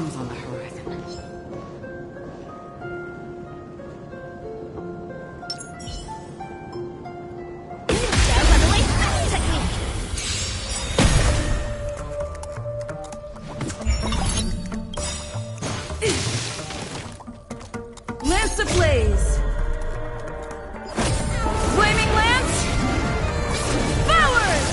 storms on the horizon. Lance ablaze! Flaming lance! Forward!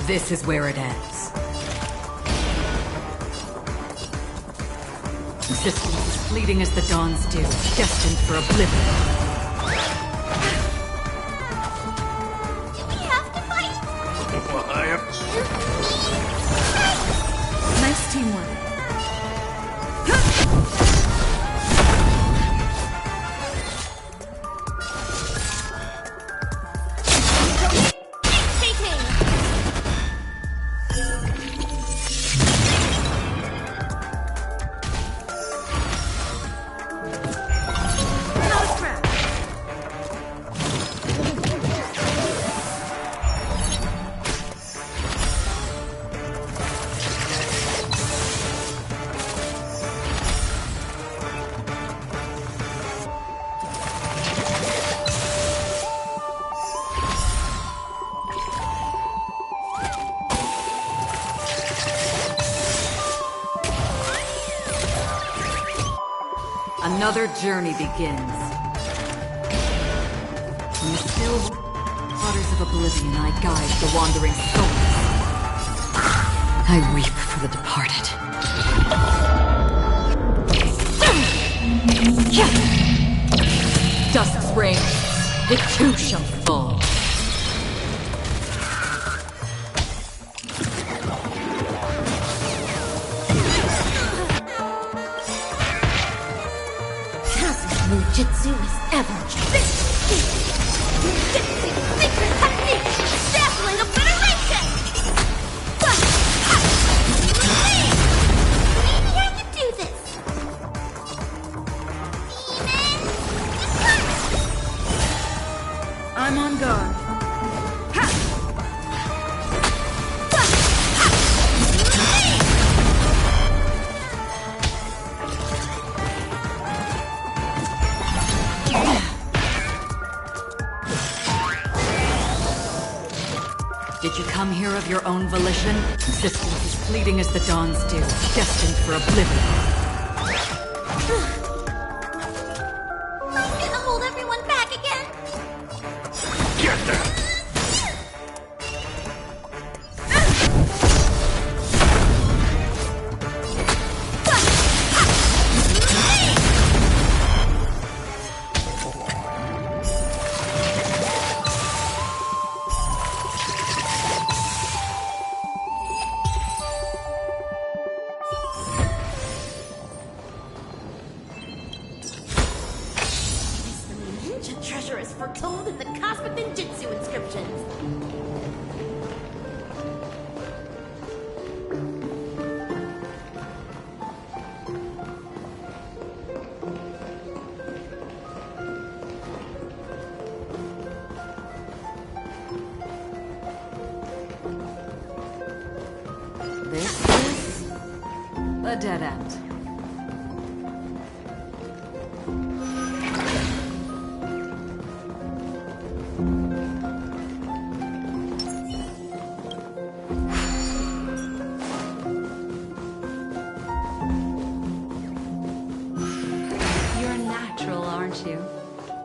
This is where it ends. Existence is fleeting as the dawn's dew, destined for oblivion. Nice teamwork. Another journey begins. In the still waters of oblivion, I guide the wandering souls. I weep for the departed. Dusk's reign, it too shall fall. Jitsu is ever Jitsu secret technique! Dazzling obliteration! Maybe I can do this! Demon! I'm on guard. Did you come here of your own volition? Existence is fleeting as the dawn's dew, destined for oblivion. I'm gonna hold everyone back again! Get them! Treasure is foretold in the cosmic ninjutsu inscriptions. This is a dead end.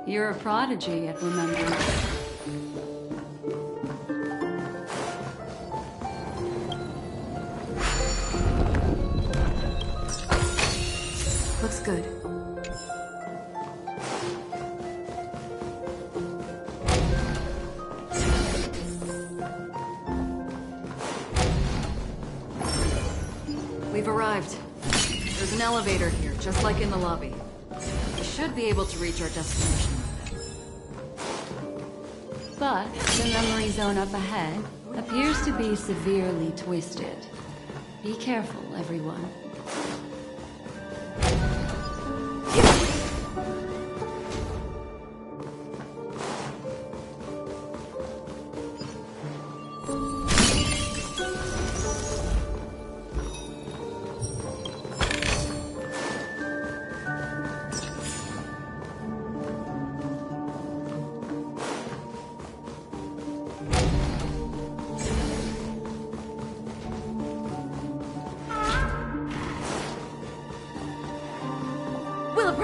You're a prodigy at remembering. Looks good. We've arrived. There's an elevator here, just like in the lobby. We should be able to reach our destination. But the memory zone up ahead appears to be severely twisted. Be careful, everyone.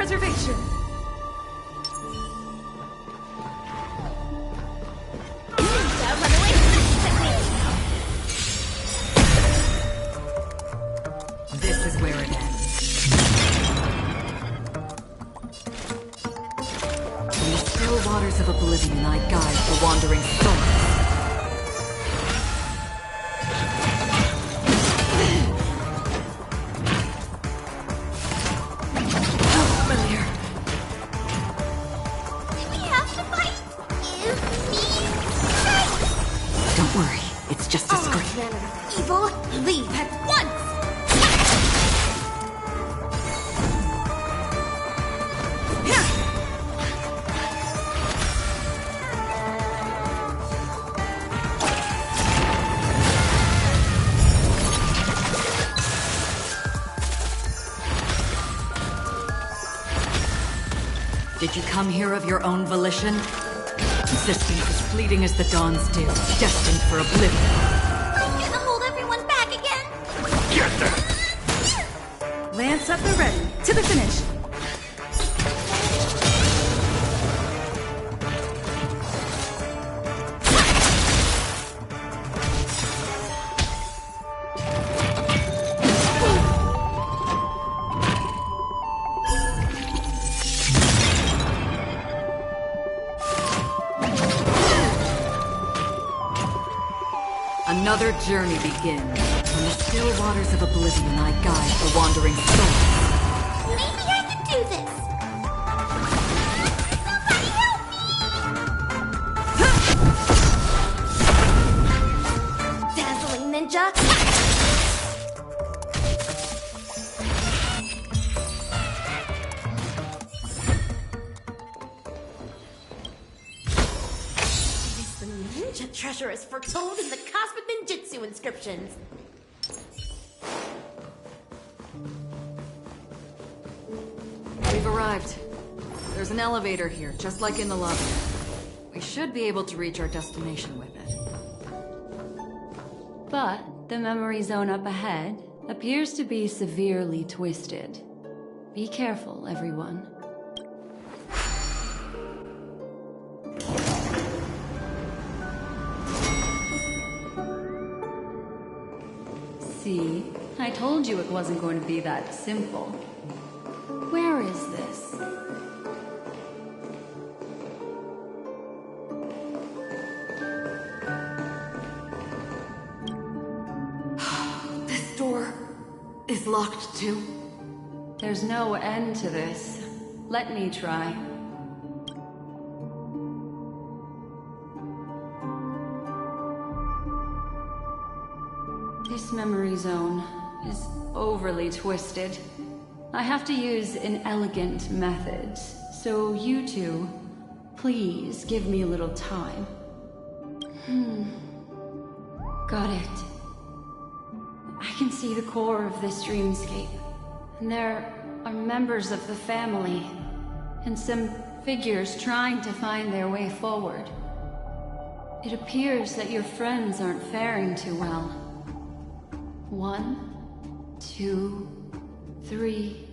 self-preservation. Ninja runaway technique. This is where it ends. In the still waters of oblivion, I guide the wandering souls. We have to fight. You, me, right? Don't worry, it's just a script. Man of evil, leave at once. Did you come here of your own volition? Existence as fleeting as the dawn's dew, destined for oblivion. I'm gonna hold everyone back again. Get that! Lance at the ready. To the finish. Another journey begins. In the still waters of oblivion, I guide the wandering soul. Maybe I can do this. Somebody help me! Dazzling ninja. The ninja treasure is foretold in the cosmic ninjutsu inscriptions. We've arrived. There's an elevator here, just like in the lobby. We should be able to reach our destination with it. But the memory zone up ahead appears to be severely twisted. Be careful, everyone. See? I told you it wasn't going to be that simple. Where is this? This door is locked too. There's no end to this. Let me try. This memory zone is overly twisted. I have to use an elegant method, so you two, please give me a little time. Got it. I can see the core of this dreamscape, and there are members of the family, and some figures trying to find their way forward. It appears that your friends aren't faring too well. 1, 2, 3.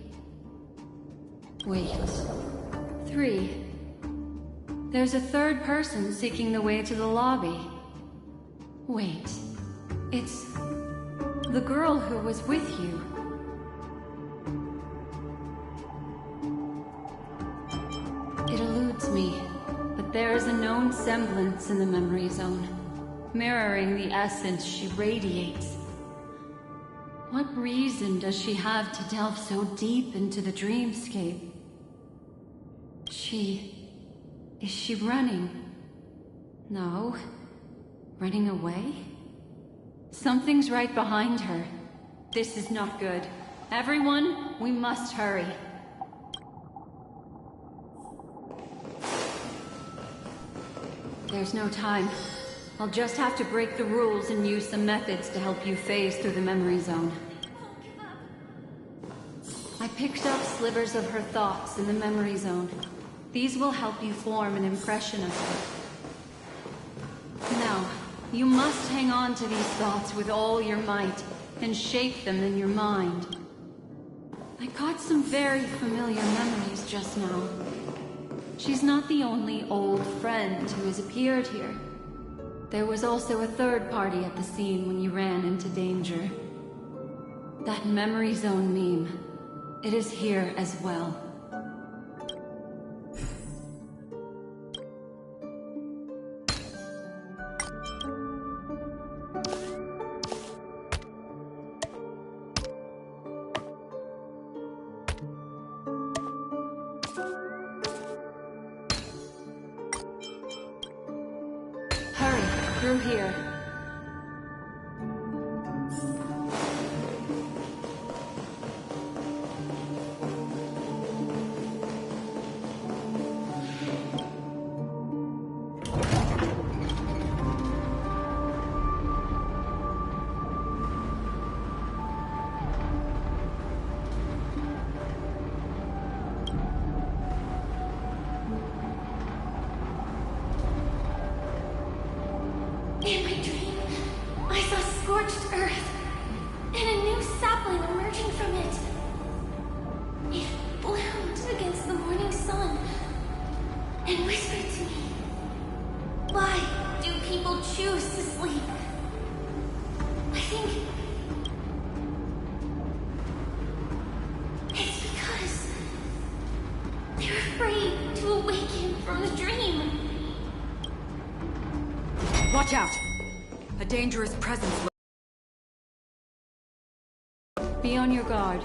Wait. 3. There's a third person seeking the way to the lobby. Wait. It's the girl who was with you. It eludes me, but there is a known semblance in the memory zone, mirroring the essence she radiates. What reason does she have to delve so deep into the dreamscape? Is she running? No. Running away? Something's right behind her. This is not good. Everyone, we must hurry. There's no time. I'll just have to break the rules and use some methods to help you phase through the memory zone. I picked up slivers of her thoughts in the memory zone. These will help you form an impression of her. Now, you must hang on to these thoughts with all your might and shape them in your mind. I caught some very familiar memories just now. She's not the only old friend who has appeared here. There was also a third party at the scene when you ran into danger. That memory zone meme. It is here as well. Hurry, through here. In my dream, I saw scorched earth and a new sapling emerging from it. It bloomed against the morning sun and whispered to me, "Why do people choose to sleep?" I think it's because they're afraid to awaken from the dream. Watch out! A dangerous presence. Be on your guard.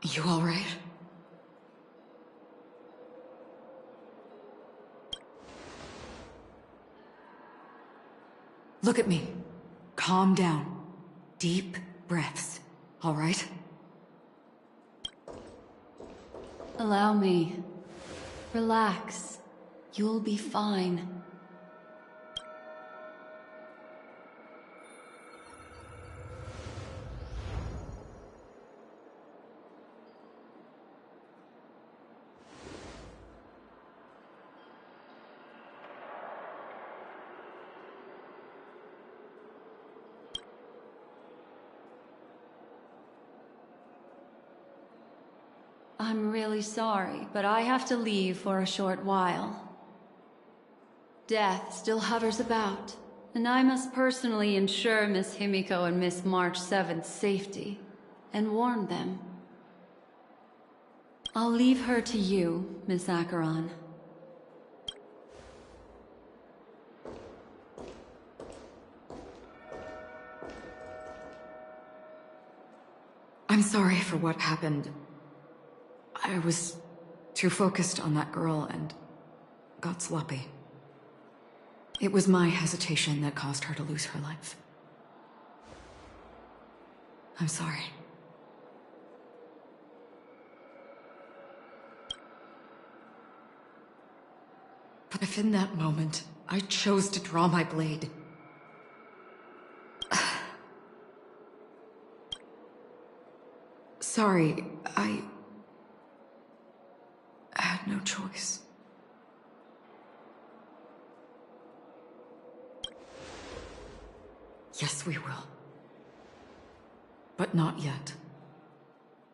You all right? Look at me. Calm down. Deep breaths. All right? Allow me. Relax. You'll be fine. I'm really sorry, but I have to leave for a short while. Death still hovers about, and I must personally ensure Miss Himiko and Miss March 7th's safety. and warned them. I'll leave her to you, Miss Acheron. I'm sorry for what happened. I was too focused on that girl and got sloppy. It was my hesitation that caused her to lose her life. I'm sorry. But if in that moment I chose to draw my blade, sorry, I had no choice. Yes, we will. But not yet.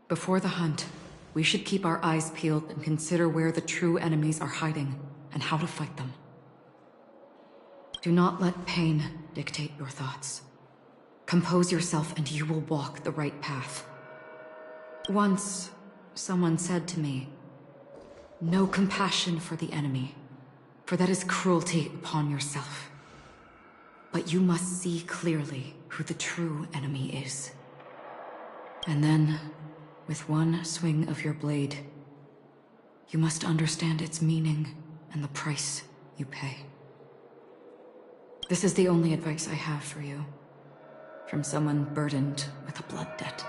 Before the hunt, we should keep our eyes peeled and consider where the true enemies are hiding and how to fight them. Do not let pain dictate your thoughts. Compose yourself and you will walk the right path. Once, someone said to me, "No compassion for the enemy, for that is cruelty upon yourself. But you must see clearly who the true enemy is. And then, with one swing of your blade, you must understand its meaning and the price you pay." This is the only advice I have for you, from someone burdened with a blood debt.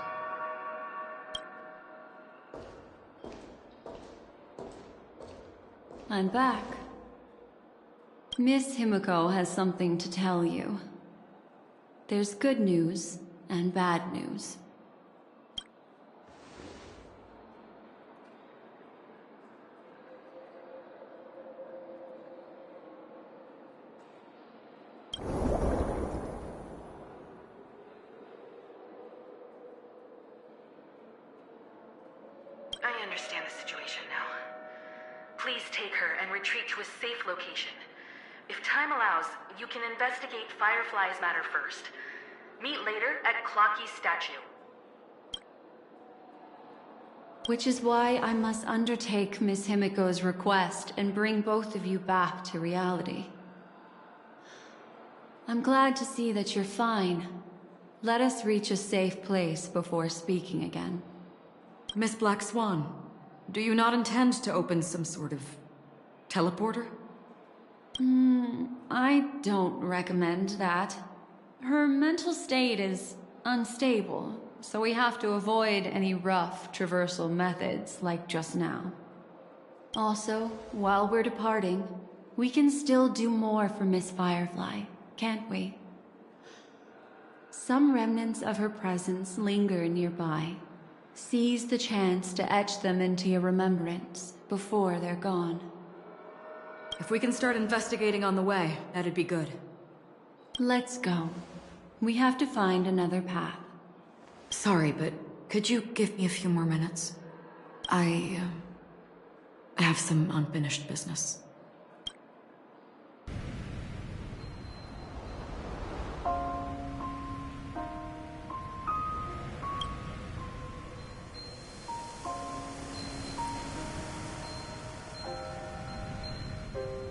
I'm back. Miss Himiko has something to tell you. There's good news and bad news. I understand the situation now. Please take her and retreat to a safe location. If time allows, you can investigate Firefly's matter first. Meet later at Clocky's statue. Which is why I must undertake Miss Himiko's request and bring both of you back to reality. I'm glad to see that you're fine. Let us reach a safe place before speaking again. Miss Black Swan, do you not intend to open some sort of teleporter? I don't recommend that. Her mental state is unstable, so we have to avoid any rough traversal methods like just now. Also, while we're departing, we can still do more for Miss Firefly, can't we? Some remnants of her presence linger nearby. Seize the chance to etch them into your remembrance before they're gone. If we can start investigating on the way, that'd be good. Let's go. We have to find another path. Sorry, but could you give me a few more minutes? I have some unfinished business.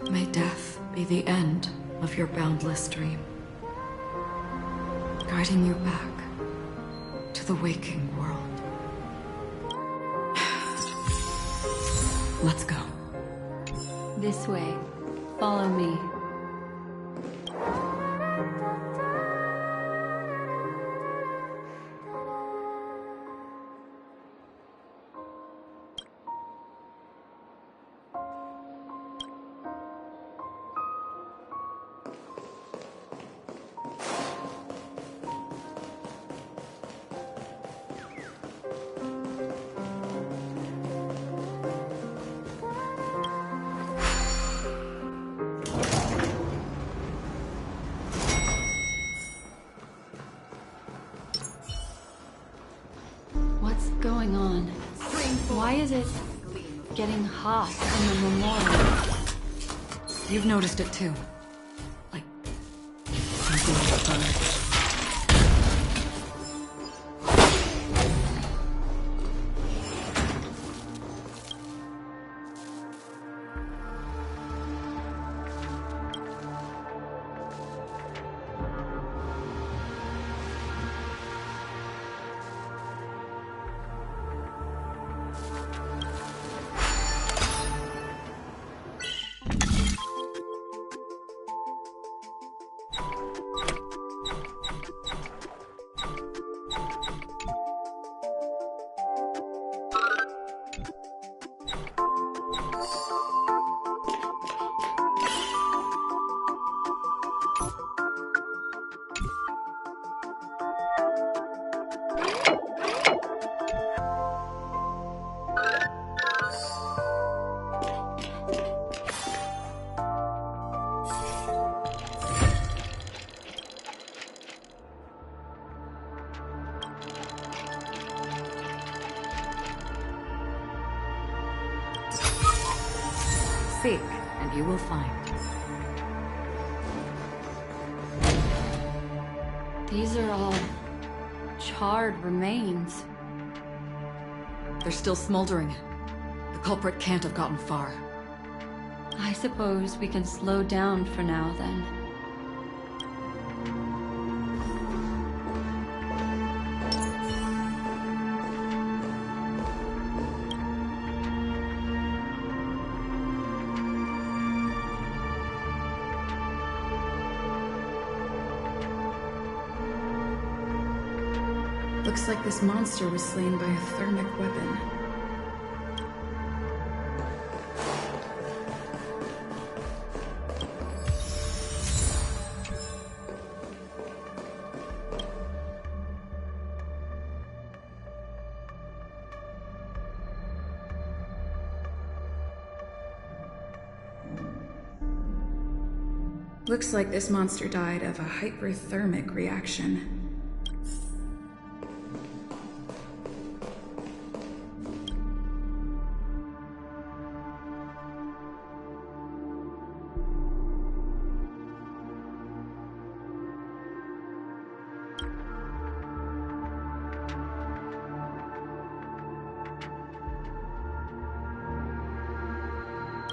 May death be the end of your boundless dream, guiding you back to the waking world. Let's go. This way. Follow me. What's going on? Why is it getting hot in the memorial? You've noticed it too. Like something burns. Seek, and you will find. These are all charred remains. They're still smoldering. The culprit can't have gotten far. I suppose we can slow down for now, then. Looks like this monster was slain by a thermic weapon. Looks like this monster died of a hyperthermic reaction.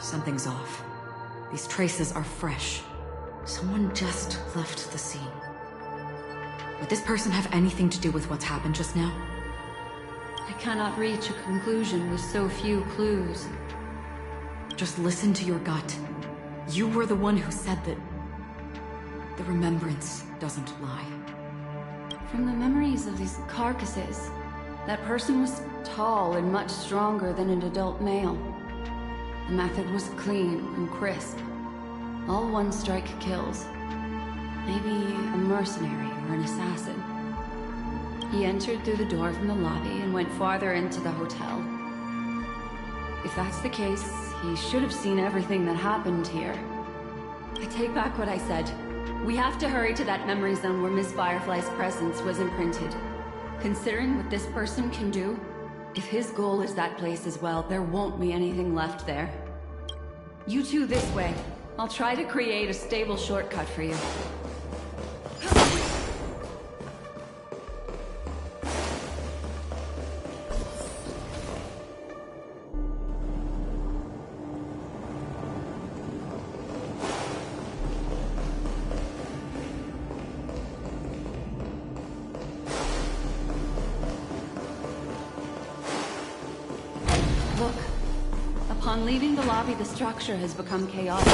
Something's off. These traces are fresh. Someone just left the scene. Would this person have anything to do with what's happened just now? I cannot reach a conclusion with so few clues. Just listen to your gut. You were the one who said that the remembrance doesn't lie. From the memories of these carcasses, that person was tall and much stronger than an adult male. The method was clean and crisp. All one-strike kills. Maybe a mercenary or an assassin. He entered through the door from the lobby and went farther into the hotel. If that's the case, he should have seen everything that happened here. I take back what I said. We have to hurry to that memory zone where Miss Firefly's presence was imprinted. Considering what this person can do, if his goal is that place as well, there won't be anything left there. You two this way. I'll try to create a stable shortcut for you. Look. Upon leaving the lobby, the structure has become chaotic.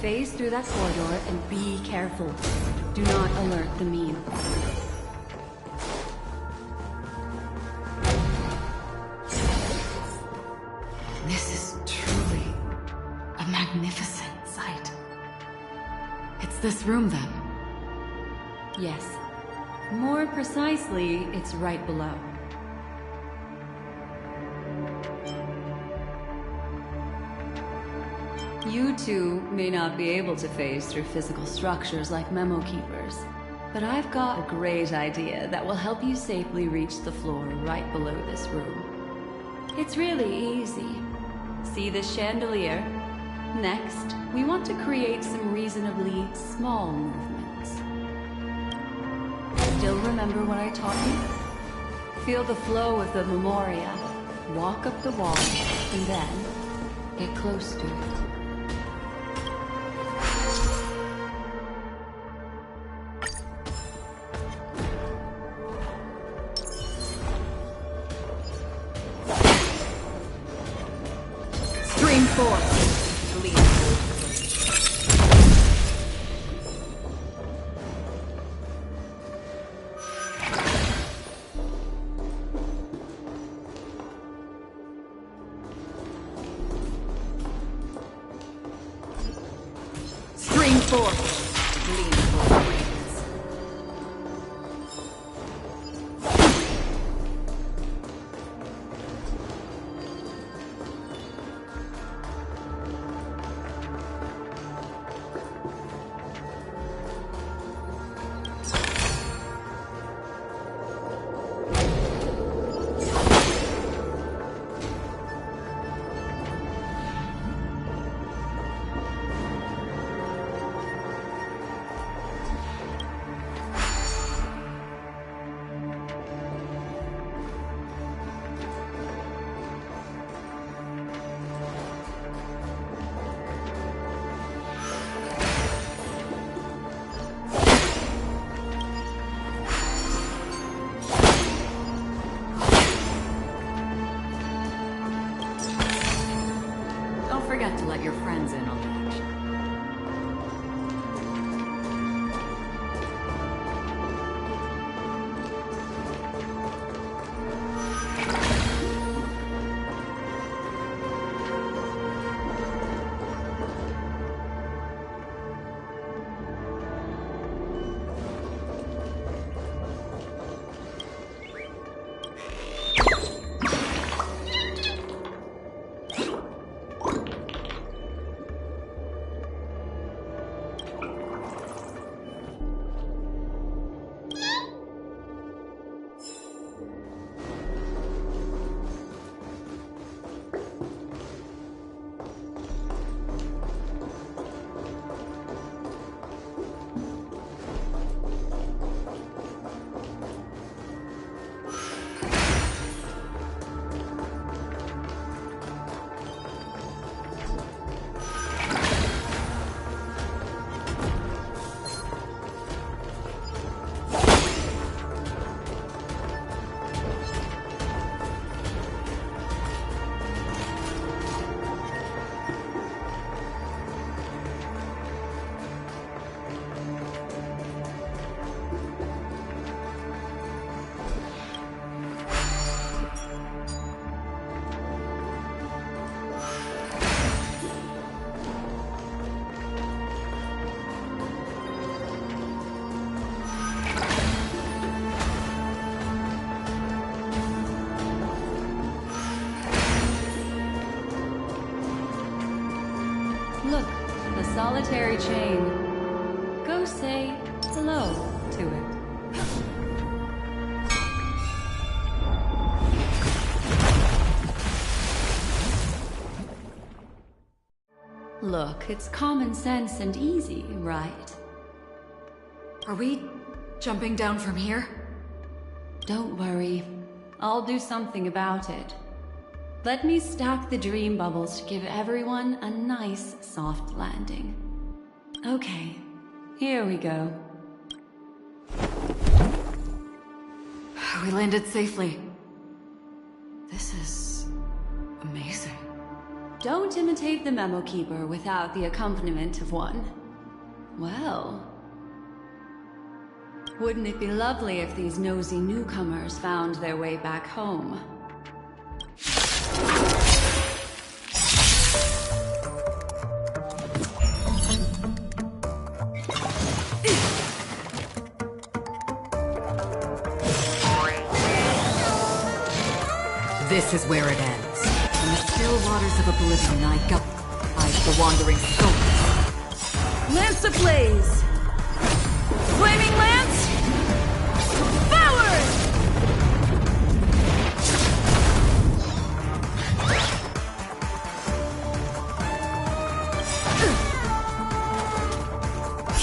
Phase through that corridor and be careful. Do not alert the meme. This is truly a magnificent sight. It's this room, then? Yes. More precisely, it's right below. You two may not be able to phase through physical structures like memo keepers, but I've got a great idea that will help you safely reach the floor right below this room. It's really easy. See this chandelier? Next, we want to create some reasonably small movements. Still remember what I taught you? Feel the flow of the memoria, walk up the wall, and then get close to it. Stream force. Lead. Stream force. Lean forward. forget to let your friends in on the action. Look, the solitary chain. Go say hello to it. Look, it's common sense and easy, right? Are we jumping down from here? Don't worry. I'll do something about it. Let me stack the dream bubbles to give everyone a nice, soft landing. Okay, here we go. We landed safely. This is amazing. Don't imitate the memo keeper without the accompaniment of one. Well, wouldn't it be lovely if these nosy newcomers found their way back home? This is where it ends. In the still waters of oblivion, I guide the wandering soul. Lance ablaze! Flaming lance! Forward!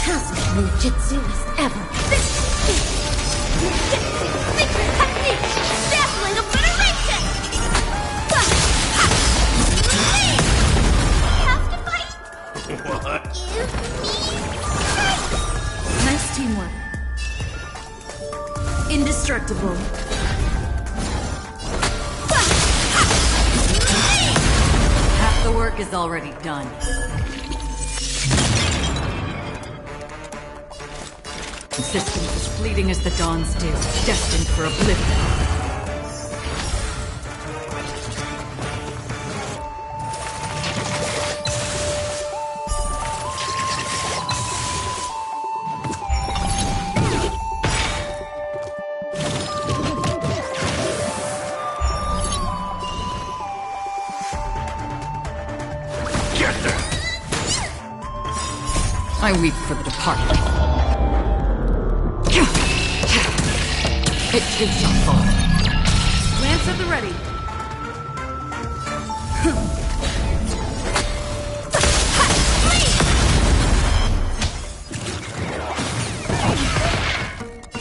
Cosmic ninjutsu is ever. Secret technique! Dazzling obliteration! Have to fight? What? Give me Nice teamwork. Indestructible. Half the work is already done. Systems as fleeting as the dawn's dew, destined for oblivion. Get there! I weep for the departed. It too shall fall. Lance at the ready.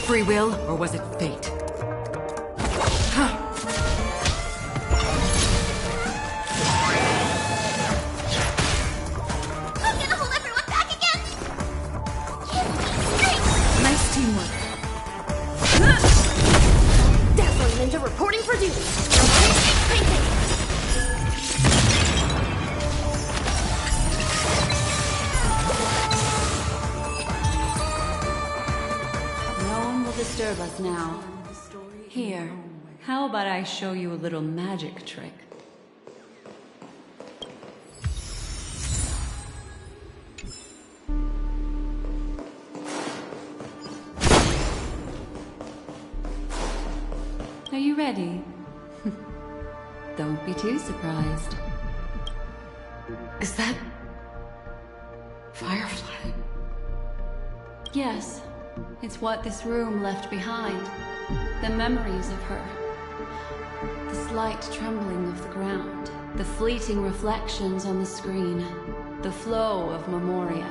Free will, or was it fate? I'm gonna hold everyone back again! Give me strength! Nice teamwork. Dazzling Ninja reporting for duty! serve us now. Here, how about I show you a little magic trick? Are you ready? Don't be too surprised. Is that... Firefly? Yes, it's what this room left behind. The memories of her. The slight trembling of the ground. The fleeting reflections on the screen. The flow of memoria.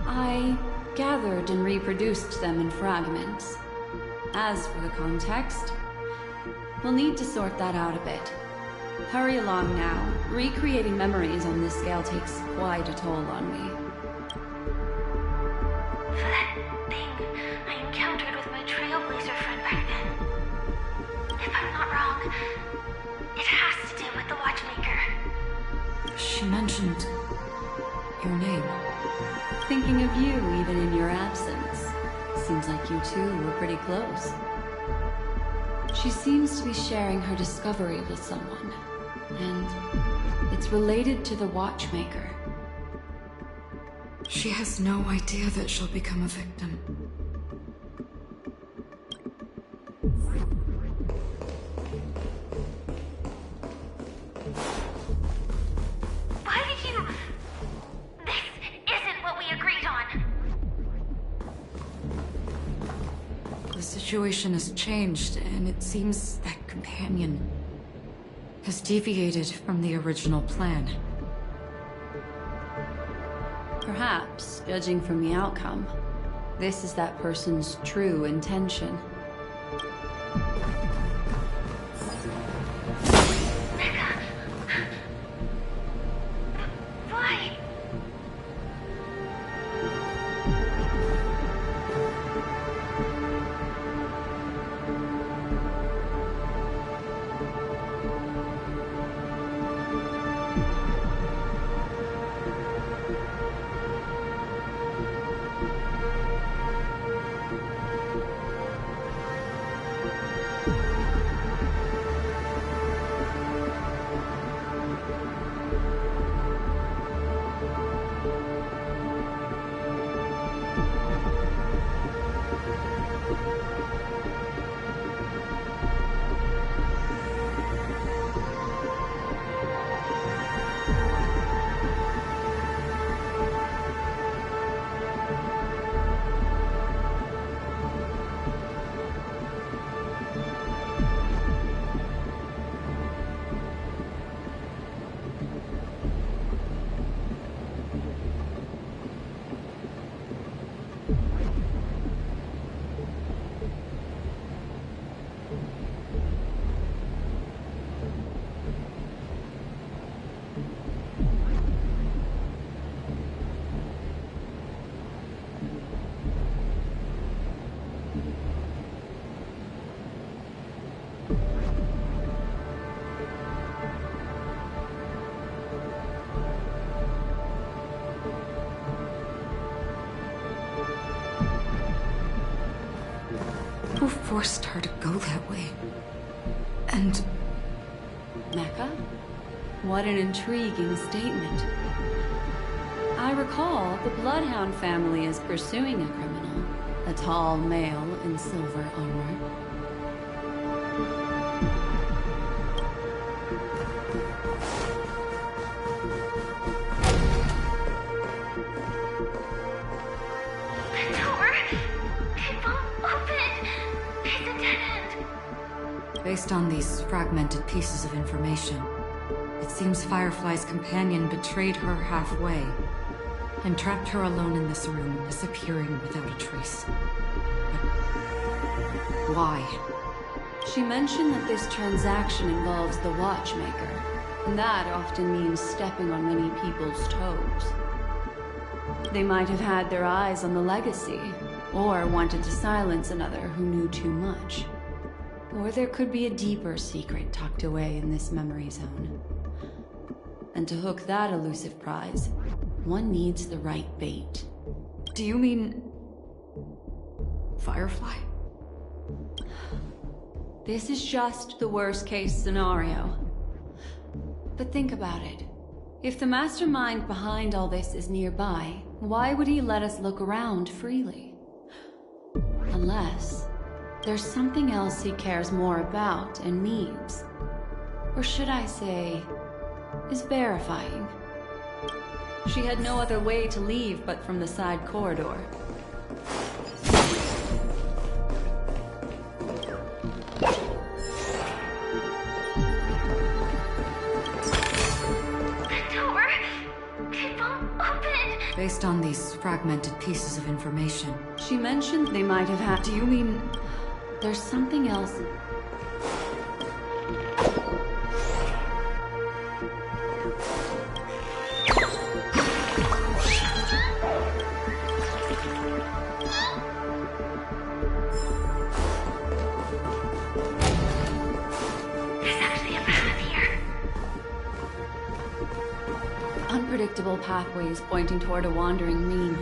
I gathered and reproduced them in fragments. As for the context, we'll need to sort that out a bit. Hurry along now. Recreating memories on this scale takes quite a toll on me. For that thing I encountered with my Trailblazer friend back then. If I'm not wrong, it has to do with the Watchmaker. She mentioned... your name. Thinking of you even in your absence. Seems like you two were pretty close. She seems to be sharing her discovery with someone. And it's related to the Watchmaker. She has no idea that she'll become a victim. Why did you... This isn't what we agreed on. The situation has changed, and it seems that companion has deviated from the original plan. Perhaps, judging from the outcome, this is that person's true intention. Why? Who forced her to go that way? And... Mecca? What an intriguing statement. I recall the Bloodhound family is pursuing a criminal. A tall male in silver armor. The door? It won't open. It's a dead end. based on these fragmented pieces of information, it seems Firefly's companion betrayed her halfway and trapped her alone in this room, disappearing without a trace. But why? She mentioned that this transaction involves the Watchmaker, and that often means stepping on many people's toes. They might have had their eyes on the legacy, or wanted to silence another who knew too much. Or there could be a deeper secret tucked away in this memory zone. And to hook that elusive prize, one needs the right bait. Do you mean... Firefly? This is just the worst-case scenario. But think about it. If the mastermind behind all this is nearby, why would he let us look around freely? Unless there's something else he cares more about and needs. Or should I say, is verifying. She had no other way to leave but from the side corridor. Based on these fragmented pieces of information. She mentioned they might have had... Do you mean... there's something else? Unpredictable pathways pointing toward a wandering Reem.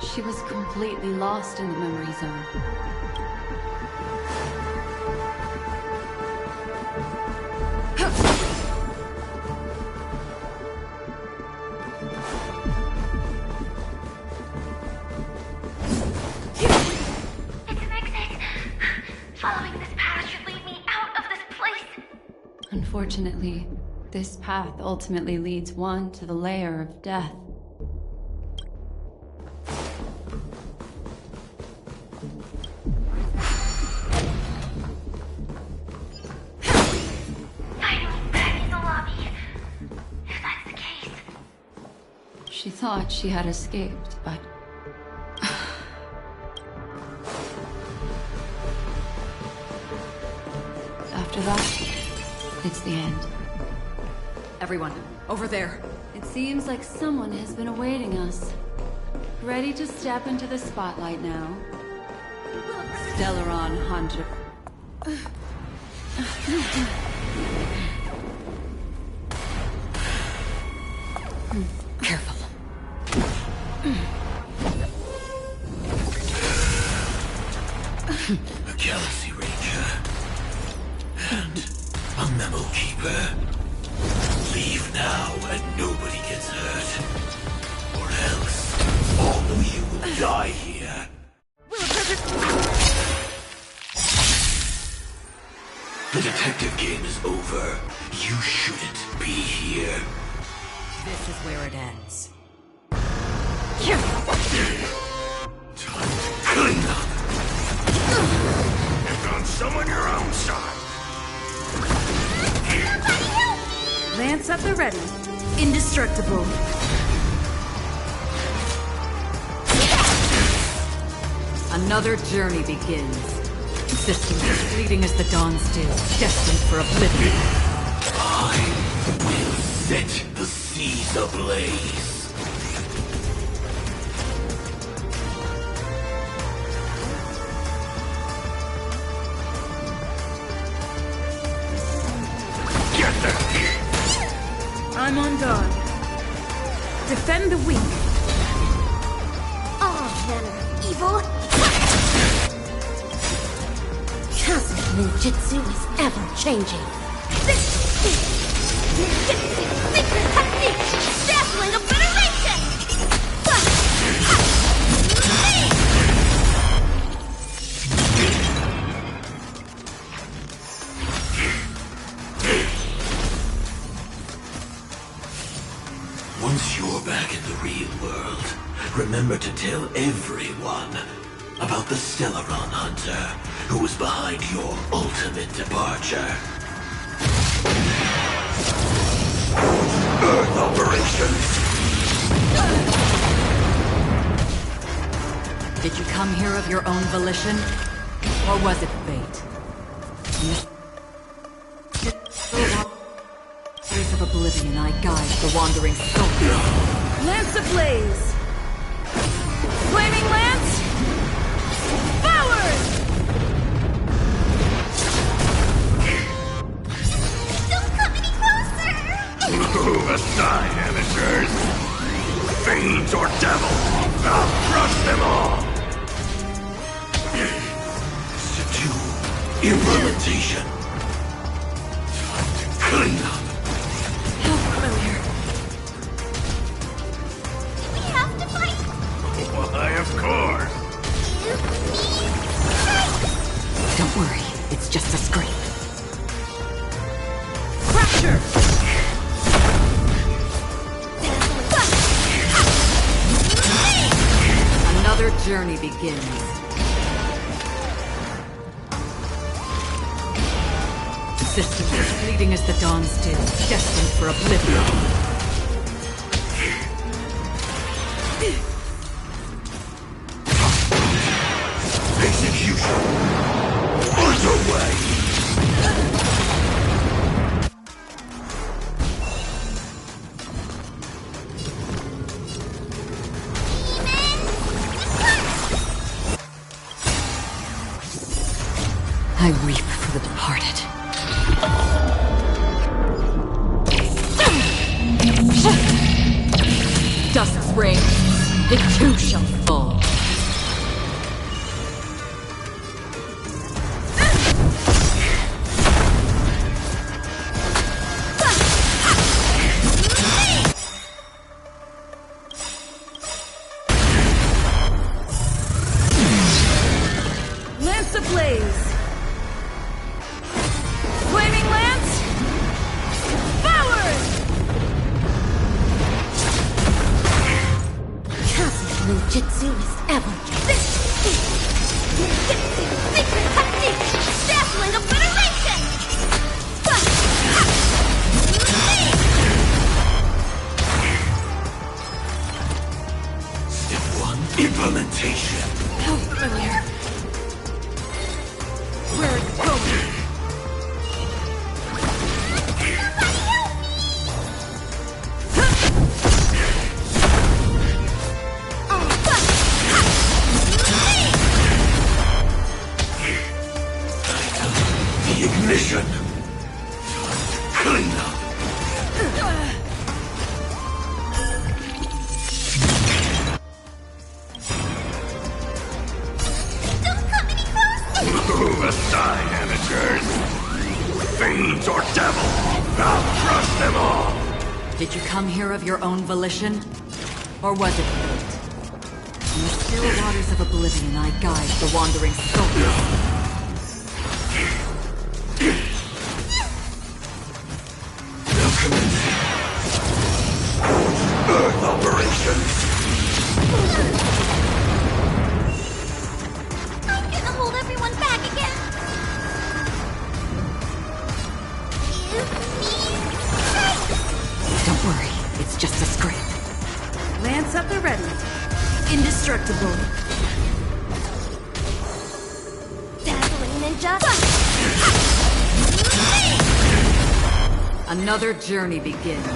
She was completely lost in the memory zone. It's an exit. Following this path should lead me out of this place. Unfortunately, this path ultimately leads one to the lair of death. Finally back in the lobby. If that's the case. She thought she had escaped, but... after that, it's the end. Everyone, over there. It seems like someone has been awaiting us. Ready to step into the spotlight now. Stellaron Hunter. Careful. A Galaxy Ranger. And a Memo Keeper. Leave now and nobody gets hurt. Or else, all of you will die here. The detective game is over. You shouldn't be here. This is where it ends. Time to clean up. You found someone your own side. Lance at the ready. Indestructible. Another journey begins. Systems as fleeting as the dawn's dew, destined for oblivion. I will set the seas ablaze. Get them! I'm on guard. Defend the weak. All manner of evil. Cosmic ninjutsu is ever changing. This is ninjutsu secret technique, dazzling obliteration. Once you're back in the real world, remember to tell everyone about the Stellaron Hunter who was behind your ultimate departure. Earth operations! Did you come here of your own volition? Or was it fate? Ways of oblivion, I guide the wandering soul. Lance ablaze. Flaming lance. Forward! Don't come any closer! Move aside, amateurs! Fiends or devils! I'll crush them all! Subdue Implementation. Time to clean up. How familiar. We have to fight! Why, of course. Don't worry, it's just a scrape. Fracture! Another journey begins. Systems as fleeting as the dawn's did, destined for oblivion. Execution. Underway. I weep for the departed. Dusk's reign, it too shall fall. Lance ablaze! Flaming lance! Forward! Toughest ninjutsu is ever. This is ninjutsu secret technique! Dazzling obliteration! Step 1. Implementation. How familiar. Where it's going. The ignition. Clean up. Don't come any closer! Move aside, amateurs. Fiends or devils, I'll crush them all. Did you come here of your own volition? Or was it fate? In the still waters of oblivion, I guide the wandering soul. Earth operations. I'm gonna hold everyone back again! Give me strength! Don't worry, it's just a scrape. Lance at the ready. Indestructible. Dazzling ninja! Another journey begins.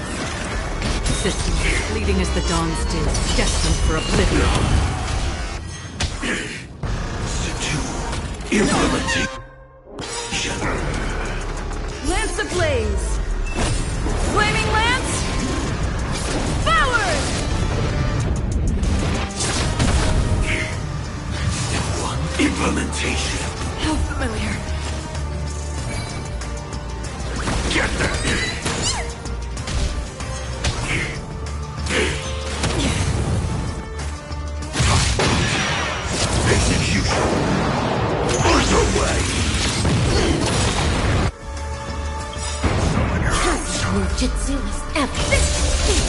Systems as fleeting as the dawn's did, destined for oblivion. Step 2. Implementation. Lance ablaze! Flaming lance! Forward! Step 1. Implementation. How familiar. Get there. Execution. Underway. Toughest ninjutsu is ever. This is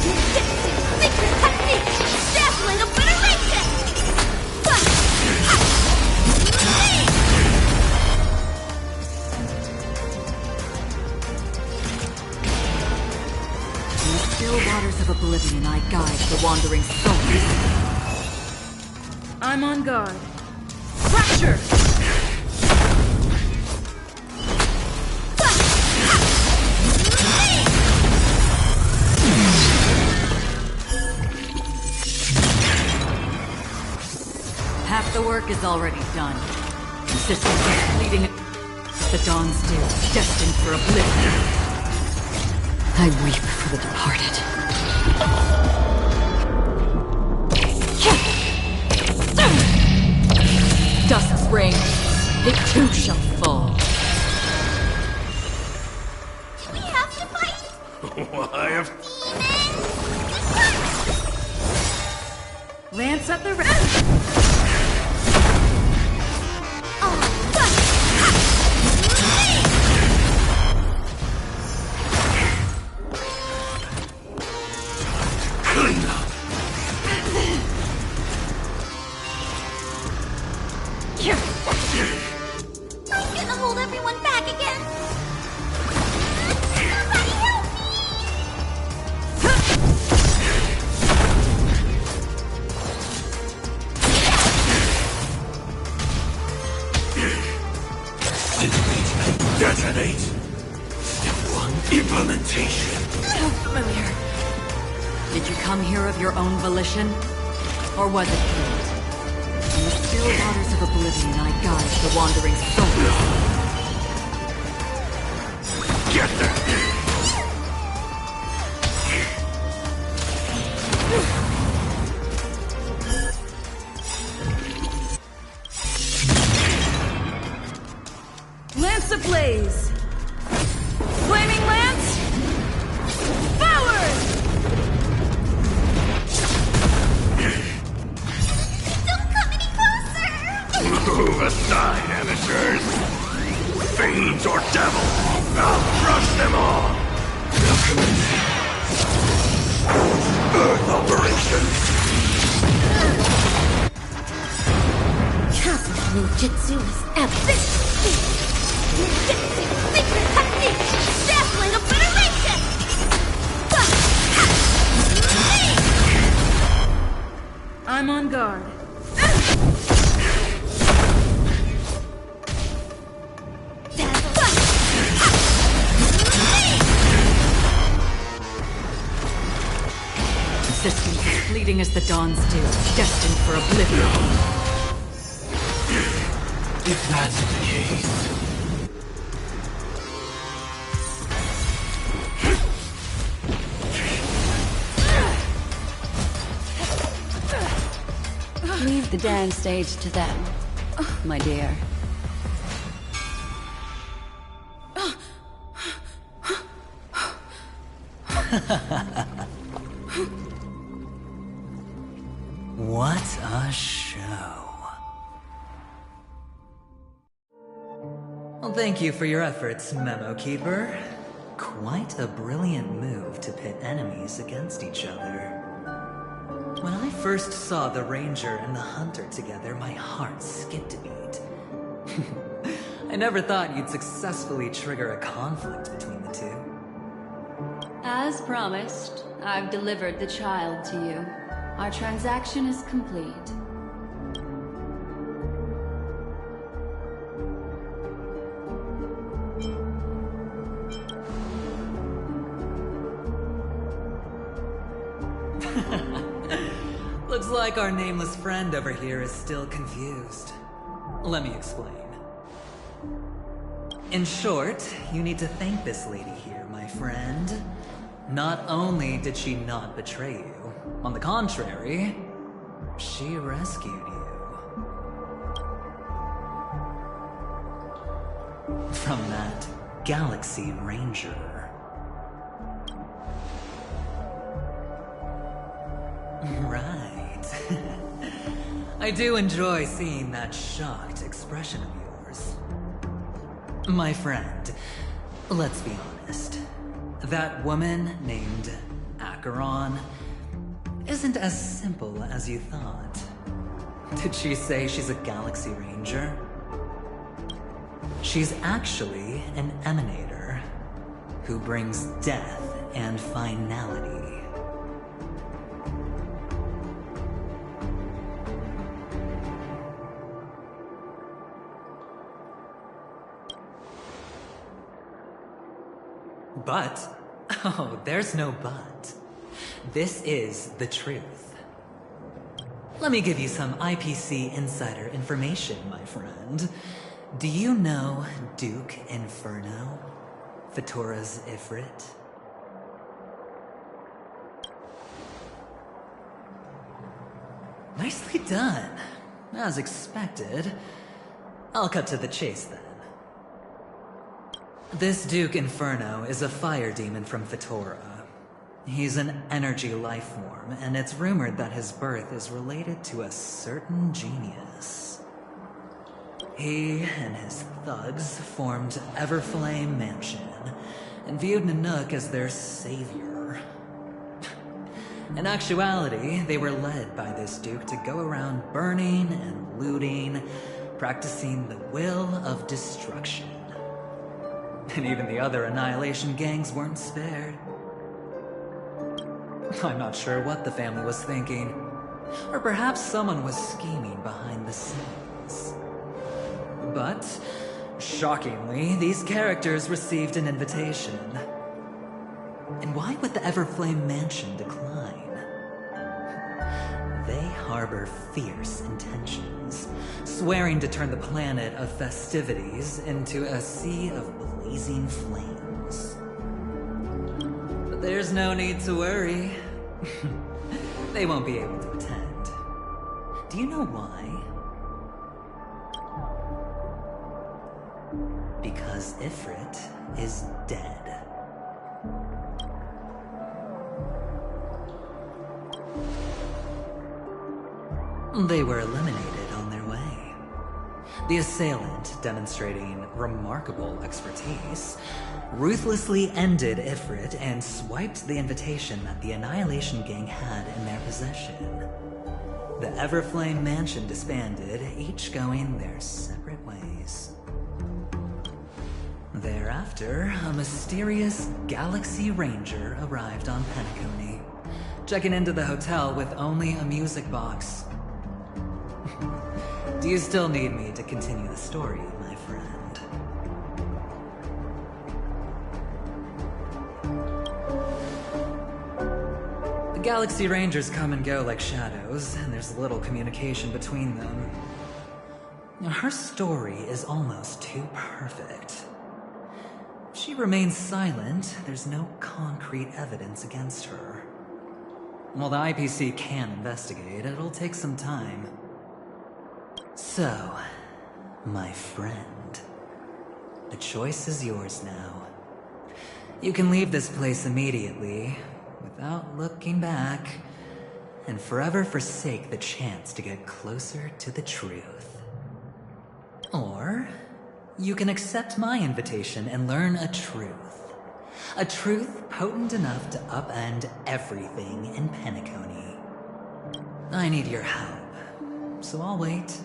ninjutsu secret technique! Dazzling obliteration! In the still waters of oblivion, I guide the wandering souls. I'm on guard. Fracture! Half the work is already done. Systems are fleeting as the dawn's due, destined for oblivion. I weep for the departed. Dusk's reign, It too shall fall. We have to fight! Why, of Lance at the ready. clean up. I'm gonna hold everyone back again! Somebody help Incinerate and detonate. Step 1, implementation. So familiar. Did you come here of your own volition? Or was it fate? In the still waters of oblivion, I guide the wandering souls. Get there. Lance ablaze! Flaming lance! Forward! Don't come any closer! Move aside, amateurs. Fiends or devils, I'll crush them all. Earth operations. Kazu's ninjutsu is epic! Ninjutsu secret technique! Dazzling obliteration! I'm on guard. Existence as fleeting as the dawn's dew, destined for oblivion. If that's the case. Leave the dance stage to them, my dear. What a show. Well, thank you for your efforts, Memo Keeper. Quite a brilliant move to pit enemies against each other. When I first saw the Ranger and the Hunter together, my heart skipped a beat. I never thought you'd successfully trigger a conflict between the two. As promised, I've delivered the child to you. Our transaction is complete. Looks like our nameless friend over here is still confused. Let me explain. In short, you need to thank this lady here, my friend. Not only did she not betray you, on the contrary, she rescued you. From that Galaxy Ranger. Right. I do enjoy seeing that shocked expression of yours. My friend, let's be honest. That woman named Acheron isn't as simple as you thought. Did she say she's a Galaxy Ranger? She's actually an emanator who brings death and finality. But, oh, there's no but. This is the truth. Let me give you some IPC insider information, my friend. Do you know Duke Inferno? Fatura's Ifrit? Nicely done. As expected. I'll cut to the chase then. This Duke Inferno is a fire demon from Fetora. He's an energy life form, and it's rumored that his birth is related to a certain genius. He and his thugs formed Everflame Mansion, and viewed Nanook as their savior. In actuality, they were led by this Duke to go around burning and looting, practicing the will of destruction. And even the other Annihilation gangs weren't spared. I'm not sure what the family was thinking. Or perhaps someone was scheming behind the scenes. But, shockingly, these characters received an invitation. And why would the Everflame Mansion decline? They harbor fierce intentions, swearing to turn the planet of festivities into a sea of blazing flames. But there's no need to worry. They won't be able to attend. Do you know why? Because Ifrit is dead. They were eliminated on their way. The assailant, demonstrating remarkable expertise, ruthlessly ended Ifrit and swiped the invitation that the Annihilation Gang had in their possession. The Everflame Mansion disbanded, each going their separate ways. Thereafter, a mysterious Galaxy Ranger arrived on Penacony, checking into the hotel with only a music box. Do you still need me to continue the story, my friend? The Galaxy Rangers come and go like shadows, and there's little communication between them. Her story is almost too perfect. If she remains silent, there's no concrete evidence against her. While the IPC can investigate, it'll take some time. So, my friend, the choice is yours now. You can leave this place immediately, without looking back, and forever forsake the chance to get closer to the truth. Or, you can accept my invitation and learn a truth. A truth potent enough to upend everything in Penacony. I need your help, so I'll wait.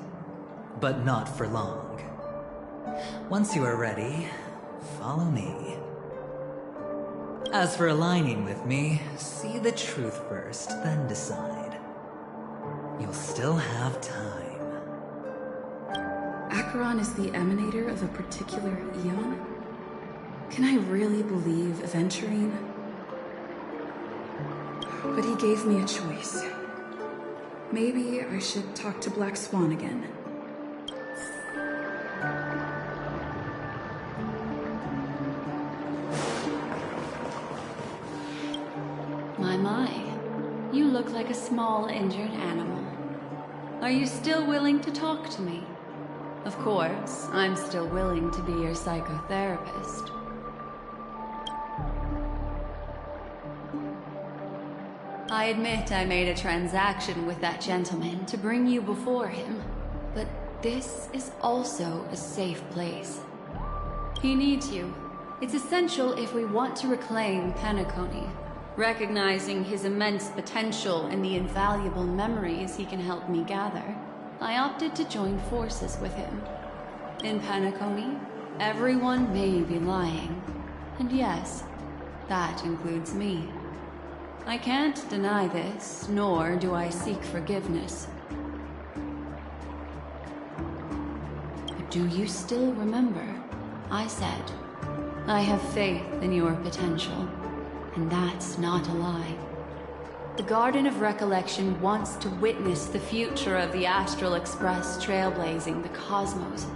But not for long. Once you are ready, follow me. As for aligning with me, see the truth first, then decide. You'll still have time. Acheron is the emanator of a particular eon? Can I really believe Aventurine? But he gave me a choice. Maybe I should talk to Black Swan again. My. You look like a small, injured animal. Are you still willing to talk to me? Of course, I'm still willing to be your psychotherapist. I admit I made a transaction with that gentleman to bring you before him, but this is also a safe place. He needs you. It's essential if we want to reclaim Penacony. Recognizing his immense potential and the invaluable memories he can help me gather, I opted to join forces with him. In Penacony, everyone may be lying. And yes, that includes me. I can't deny this, nor do I seek forgiveness. But do you still remember? I said, I have faith in your potential. And that's not a lie. The Garden of Recollection wants to witness the future of the Astral Express trailblazing the cosmos.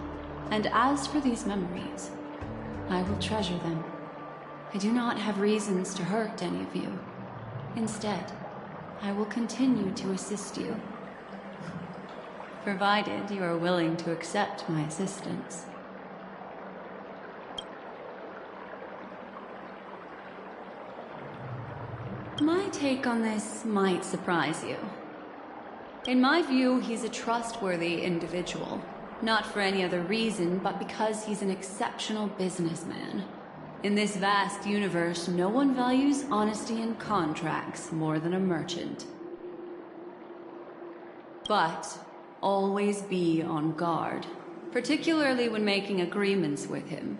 And as for these memories, I will treasure them. I do not have reasons to hurt any of you. Instead, I will continue to assist you. provided you are willing to accept my assistance. My take on this might surprise you. In my view, he's a trustworthy individual. Not for any other reason, but because he's an exceptional businessman. In this vast universe, no one values honesty in contracts more than a merchant. But always be on guard, particularly when making agreements with him.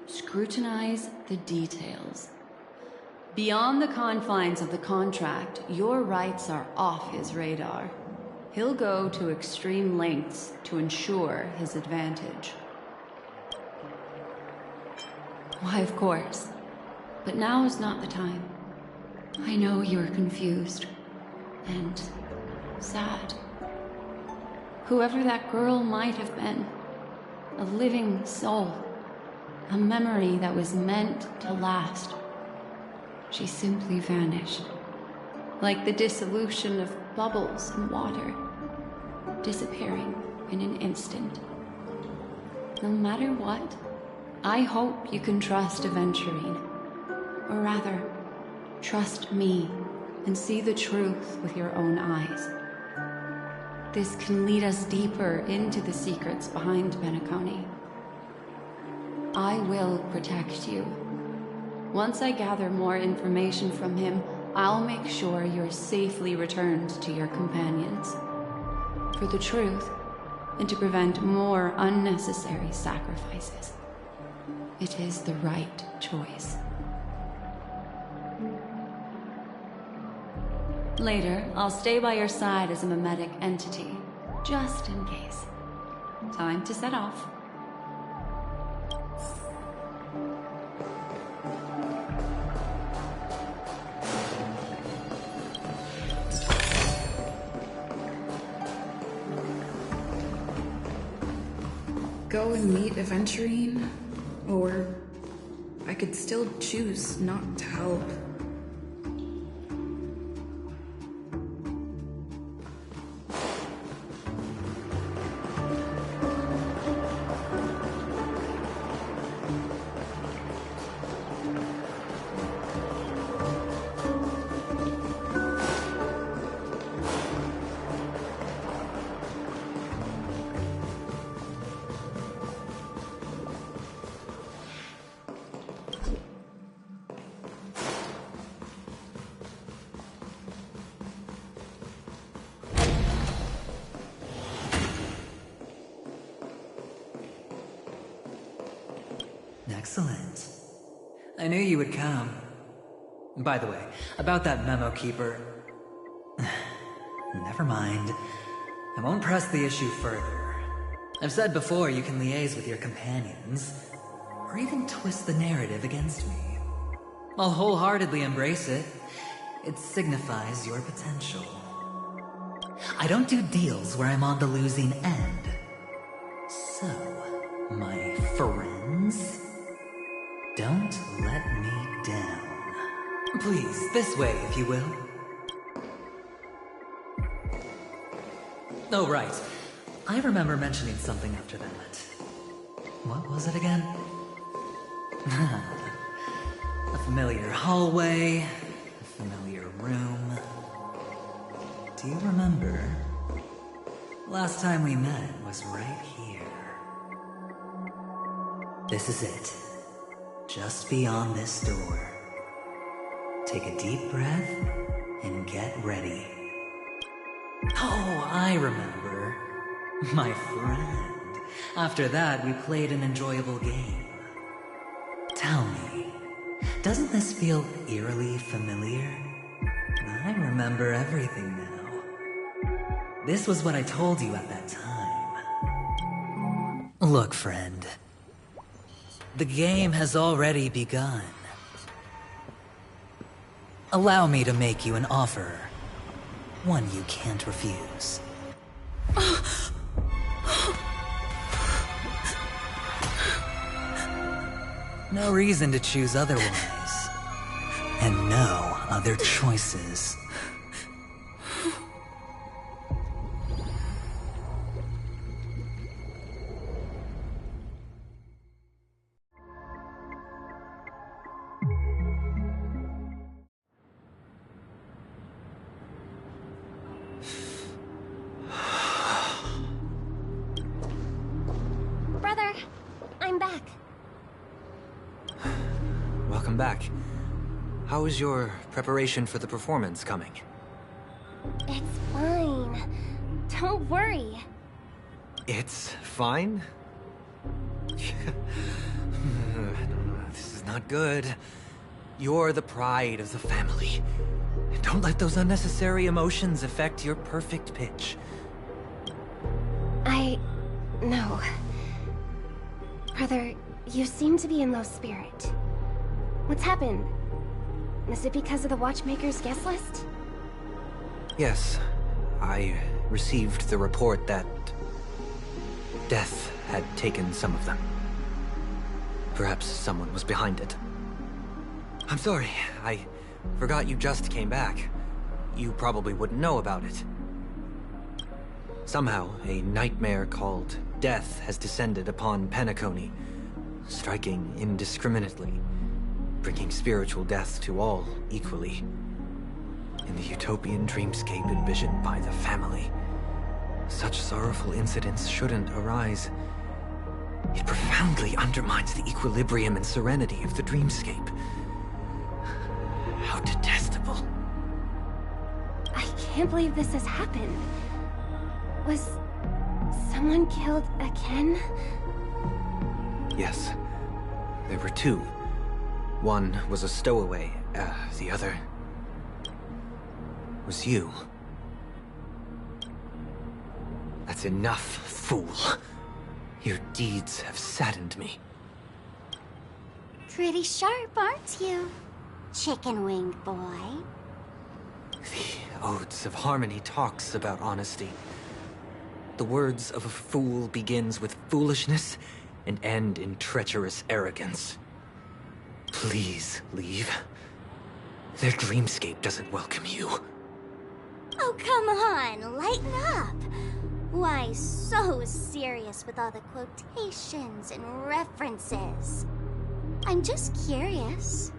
Scrutinize the details. Beyond the confines of the contract, your rights are off his radar. He'll go to extreme lengths to ensure his advantage. Why, of course. But now is not the time. I know you're confused and sad. Whoever that girl might have been, a living soul, a memory that was meant to last. She simply vanished, like the dissolution of bubbles in water, disappearing in an instant. No matter what, I hope you can trust Aventurine, or rather, trust me and see the truth with your own eyes. This can lead us deeper into the secrets behind Benaconi. I will protect you. Once I gather more information from him, I'll make sure you're safely returned to your companions. For the truth, and to prevent more unnecessary sacrifices. It is the right choice. Later, I'll stay by your side as a mimetic entity, just in case. Time to set off. Go and meet Aventurine, or I could still choose not to help. Excellent. I knew you would come. By the way, about that memo keeper... Never mind. I won't press the issue further. I've said before you can liaise with your companions, or even twist the narrative against me. I'll wholeheartedly embrace it. It signifies your potential. I don't do deals where I'm on the losing end. So, my friends... don't let me down. Please, this way, if you will. Oh, right. I remember mentioning something after that. What was it again? A familiar hallway, a familiar room. Do you remember? Last time we met was right here. This is it. Just beyond this door. Take a deep breath and get ready. Oh, I remember. My friend. After that, we played an enjoyable game. Tell me, doesn't this feel eerily familiar? I remember everything now. This was what I told you at that time. Look, friend. The game has already begun. Allow me to make you an offer. One you can't refuse. No reason to choose otherwise. And no other choices. How is your preparation for the performance coming? It's fine. Don't worry. It's fine? This is not good. You're the pride of the family. Don't let those unnecessary emotions affect your perfect pitch. No. Brother, you seem to be in low spirit. What's happened? Is it because of the Watchmaker's guest list? Yes, I received the report that death had taken some of them. Perhaps someone was behind it. I'm sorry, I forgot you just came back. You probably wouldn't know about it. Somehow, a nightmare called death has descended upon Penacony, striking indiscriminately, bringing spiritual death to all equally. In the utopian dreamscape envisioned by the family, such sorrowful incidents shouldn't arise. It profoundly undermines the equilibrium and serenity of the dreamscape. How detestable. I can't believe this has happened. Was someone killed again? Yes. There were two. One was a stowaway, the other was you. That's enough, fool. Your deeds have saddened me. Pretty sharp, aren't you? Chicken-winged boy. The Odes of Harmony talks about honesty. The words of a fool begins with foolishness and end in treacherous arrogance. Please leave. Their dreamscape doesn't welcome you. Oh, come on, lighten up. Why so serious with all the quotations and references? I'm just curious.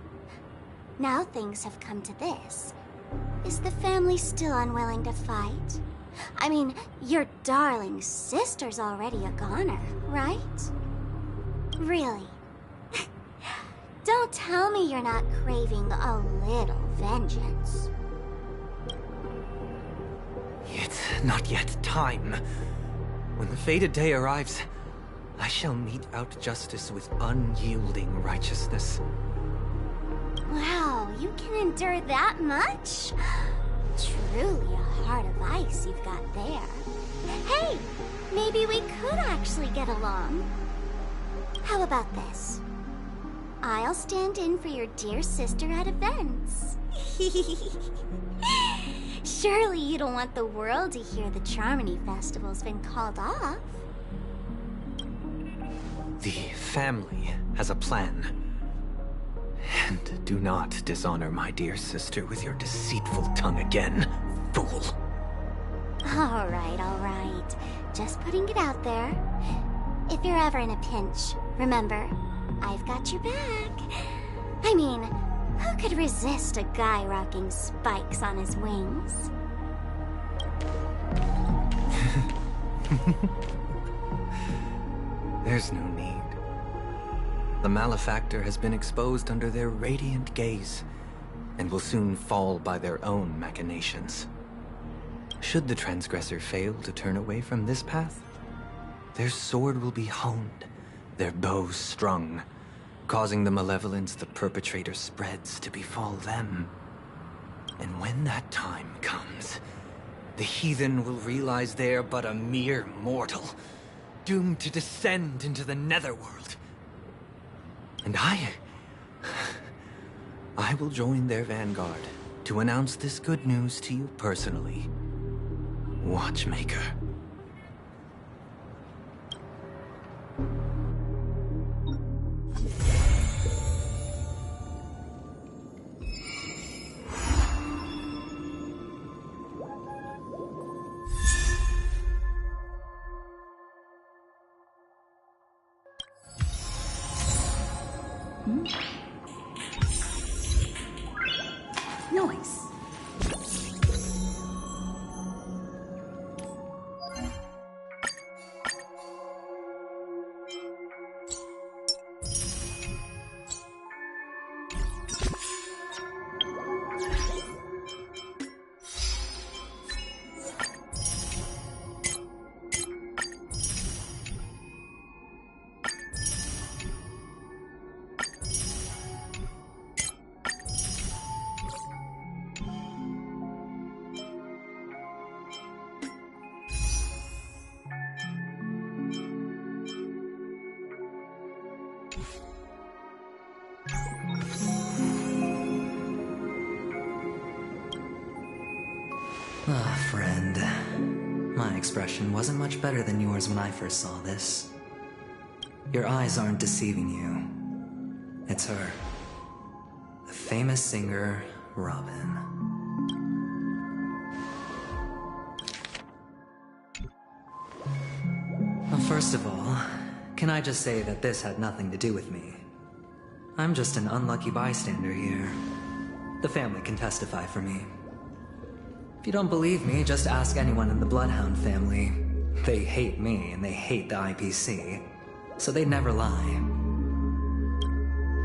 Now things have come to this. Is the family still unwilling to fight? I mean, your darling sister's already a goner, right? Really? Don't tell me you're not craving a little vengeance. It's not yet time. When the fated day arrives, I shall mete out justice with unyielding righteousness. Wow, you can endure that much? Truly a heart of ice you've got there. Hey, maybe we could actually get along. How about this? I'll stand in for your dear sister at events. Surely you don't want the world to hear the Charmony Festival's been called off. The family has a plan. And do not dishonor my dear sister with your deceitful tongue again, fool. All right. Just putting it out there. If you're ever in a pinch, remember, I've got your back. I mean, who could resist a guy rocking spikes on his wings? There's no need. The malefactor has been exposed under their radiant gaze, and will soon fall by their own machinations. Should the transgressor fail to turn away from this path, their sword will be honed, their bow strung, causing the malevolence the perpetrator spreads to befall them. And when that time comes, the heathen will realize they're but a mere mortal, doomed to descend into the netherworld. And I will join their vanguard to announce this good news to you personally, Watchmaker. Nice. Ah, friend. My expression wasn't much better than yours when I first saw this. Your eyes aren't deceiving you. It's her. The famous singer, Robin. Well, first of all, can I just say that this had nothing to do with me? I'm just an unlucky bystander here. The family can testify for me. If you don't believe me, just ask anyone in the Bloodhound family. They hate me and they hate the IPC, so they never lie.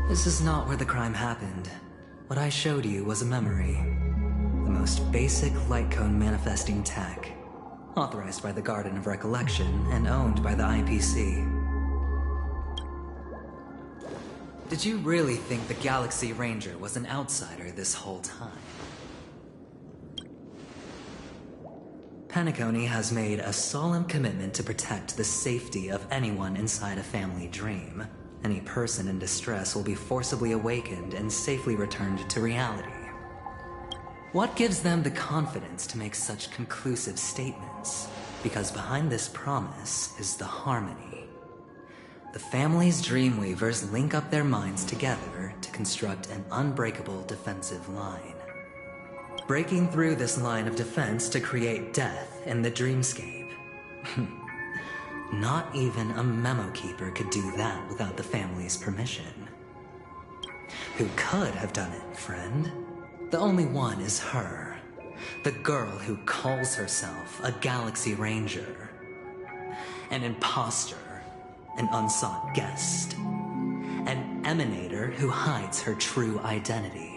This is not where the crime happened. What I showed you was a memory. The most basic light cone manifesting tech. Authorized by the Garden of Recollection and owned by the IPC. Did you really think the Galaxy Ranger was an outsider this whole time? Penacony has made a solemn commitment to protect the safety of anyone inside a family dream. Any person in distress will be forcibly awakened and safely returned to reality. What gives them the confidence to make such conclusive statements? Because behind this promise is the harmony. The family's Dreamweavers link up their minds together to construct an unbreakable defensive line. Breaking through this line of defense to create death in the dreamscape. Not even a memo keeper could do that without the family's permission. Who could have done it, friend? The only one is her. The girl who calls herself a Galaxy Ranger. An imposter. An unsought guest. An emanator who hides her true identity.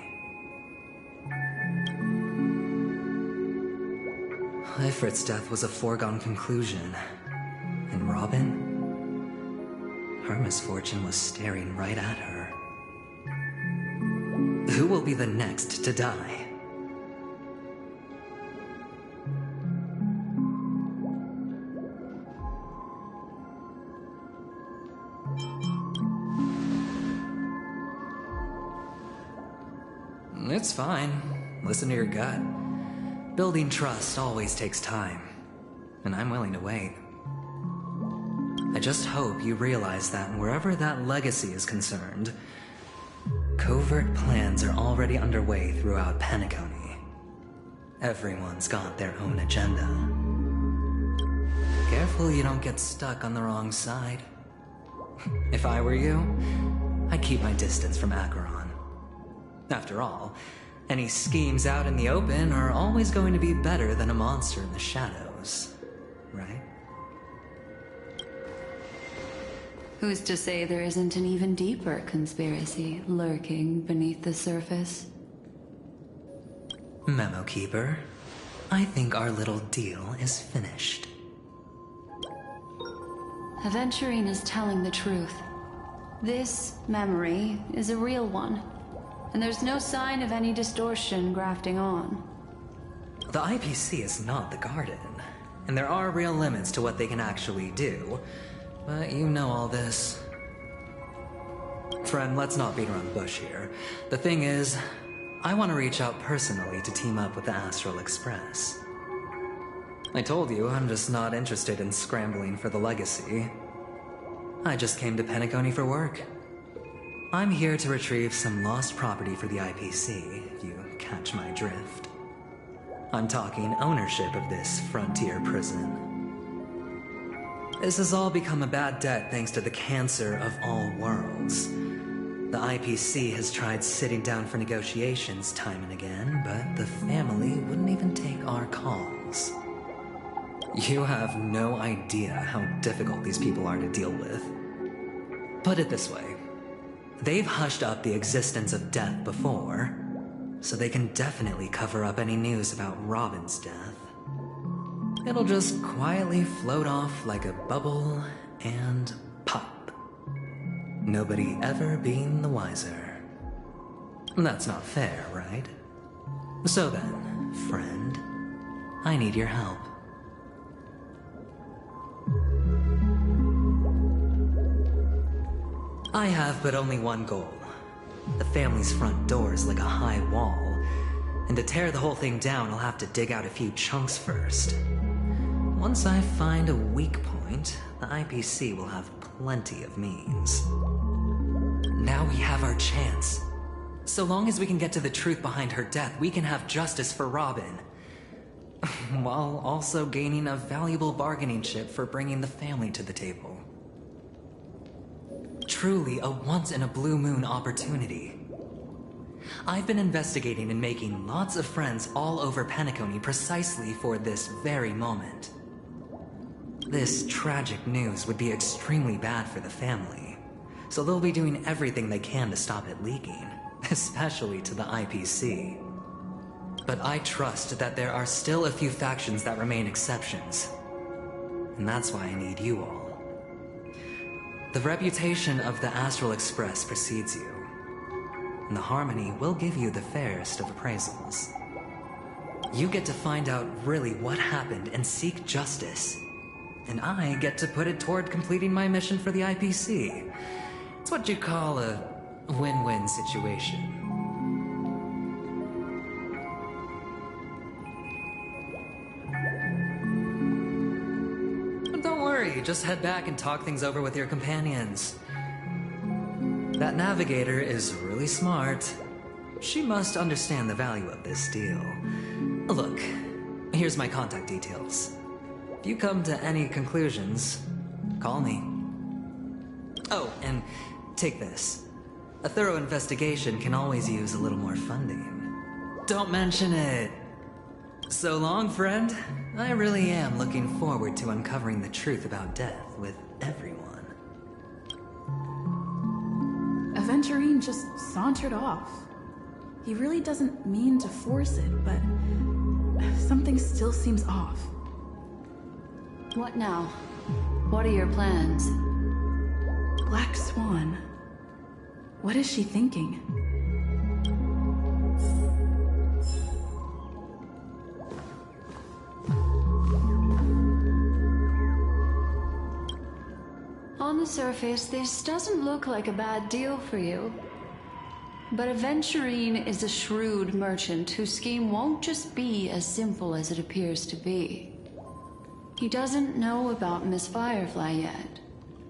Ifrit's death was a foregone conclusion. And Robin? Her misfortune was staring right at her. Who will be the next to die? It's fine. Listen to your gut. Building trust always takes time, and I'm willing to wait. I just hope you realize that wherever that legacy is concerned, covert plans are already underway throughout Penacony. Everyone's got their own agenda. Careful you don't get stuck on the wrong side. If I were you, I'd keep my distance from Acheron. After all, any schemes out in the open are always going to be better than a monster in the shadows, right? Who's to say there isn't an even deeper conspiracy lurking beneath the surface? Memo Keeper, I think our little deal is finished. Aventurine is telling the truth. This memory is a real one, and there's no sign of any distortion grafting on. The IPC is not the Garden, and there are real limits to what they can actually do, but you know all this. Friend, let's not beat around the bush here. The thing is, I want to reach out personally to team up with the Astral Express. I told you I'm just not interested in scrambling for the legacy. I just came to Penacony for work. I'm here to retrieve some lost property for the IPC, if you catch my drift. I'm talking ownership of this frontier prison. This has all become a bad debt thanks to the cancer of all worlds. The IPC has tried sitting down for negotiations time and again, but the family wouldn't even take our calls. You have no idea how difficult these people are to deal with. Put it this way. They've hushed up the existence of death before, so they can definitely cover up any news about Robin's death. It'll just quietly float off like a bubble and pop. Nobody ever being the wiser. That's not fair, right? So then, friend, I need your help. I have but only one goal. The family's front door is like a high wall, And to tear the whole thing down, I'll have to dig out a few chunks first. Once I find a weak point, the IPC will have plenty of means. Now we have our chance. So long as we can get to the truth behind her death, we can have justice for Robin. While also gaining a valuable bargaining chip for bringing the family to the table. Truly a once-in-a-blue-moon opportunity. I've been investigating and making lots of friends all over Penacony precisely for this very moment. This tragic news would be extremely bad for the family, so they'll be doing everything they can to stop it leaking, especially to the IPC. But I trust that there are still a few factions that remain exceptions. And that's why I need you all. The reputation of the Astral Express precedes you. And the Harmony will give you the fairest of appraisals. You get to find out really what happened and seek justice. And I get to put it toward completing my mission for the IPC. It's what you call a win-win situation. Just head back and talk things over with your companions. That navigator is really smart. She must understand the value of this deal. Look, here's my contact details. If you come to any conclusions, call me. Oh, and take this. A thorough investigation can always use a little more funding. Don't mention it. So long, friend. I really am looking forward to uncovering the truth about death with everyone. Aventurine just sauntered off. He really doesn't mean to force it, but something still seems off. What now? What are your plans? Black Swan. What is she thinking? On the surface, this doesn't look like a bad deal for you. But Aventurine is a shrewd merchant whose scheme won't just be as simple as it appears to be. He doesn't know about Miss Firefly yet,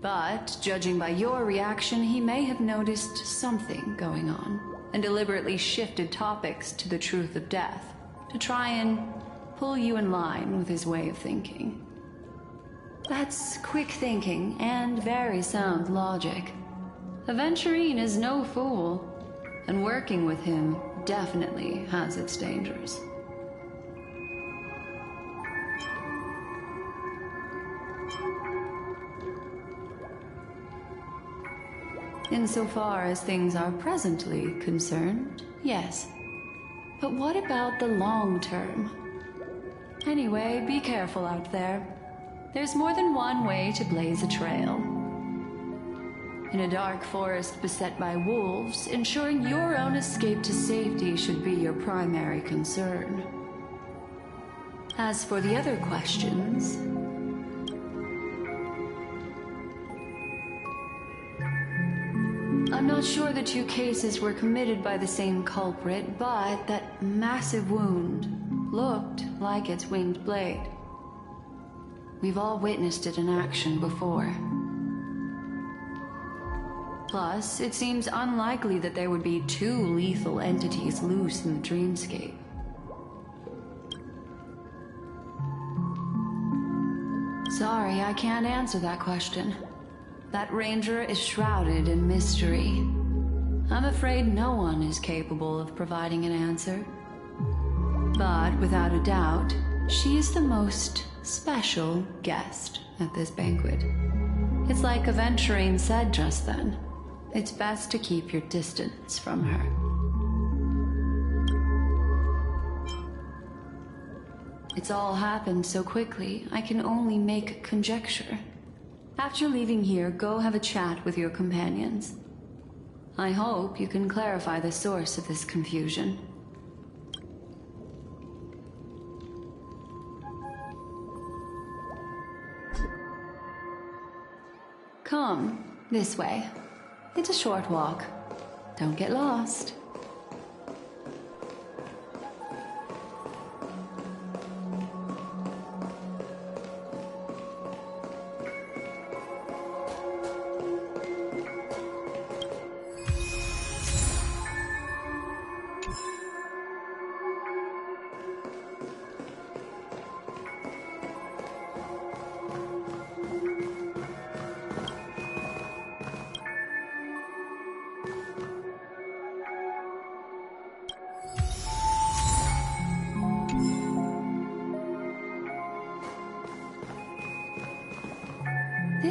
but judging by your reaction, he may have noticed something going on and deliberately shifted topics to the truth of death to try and pull you in line with his way of thinking. That's quick thinking and very sound logic. Aventurine is no fool, and working with him definitely has its dangers. Insofar as things are presently concerned, yes. But what about the long term? Anyway, be careful out there. There's more than one way to blaze a trail. In a dark forest beset by wolves, ensuring your own escape to safety should be your primary concern. As for the other questions... I'm not sure the two cases were committed by the same culprit, but that massive wound looked like its winged blade. We've all witnessed it in action before. Plus, it seems unlikely that there would be two lethal entities loose in the dreamscape. Sorry, I can't answer that question. That ranger is shrouded in mystery. I'm afraid no one is capable of providing an answer. But without a doubt, she is the most special guest at this banquet. It's like Aventurine said just then. It's best to keep your distance from her. It's all happened so quickly, I can only make conjecture. After leaving here, go have a chat with your companions. I hope you can clarify the source of this confusion. Come, this way. It's a short walk. Don't get lost.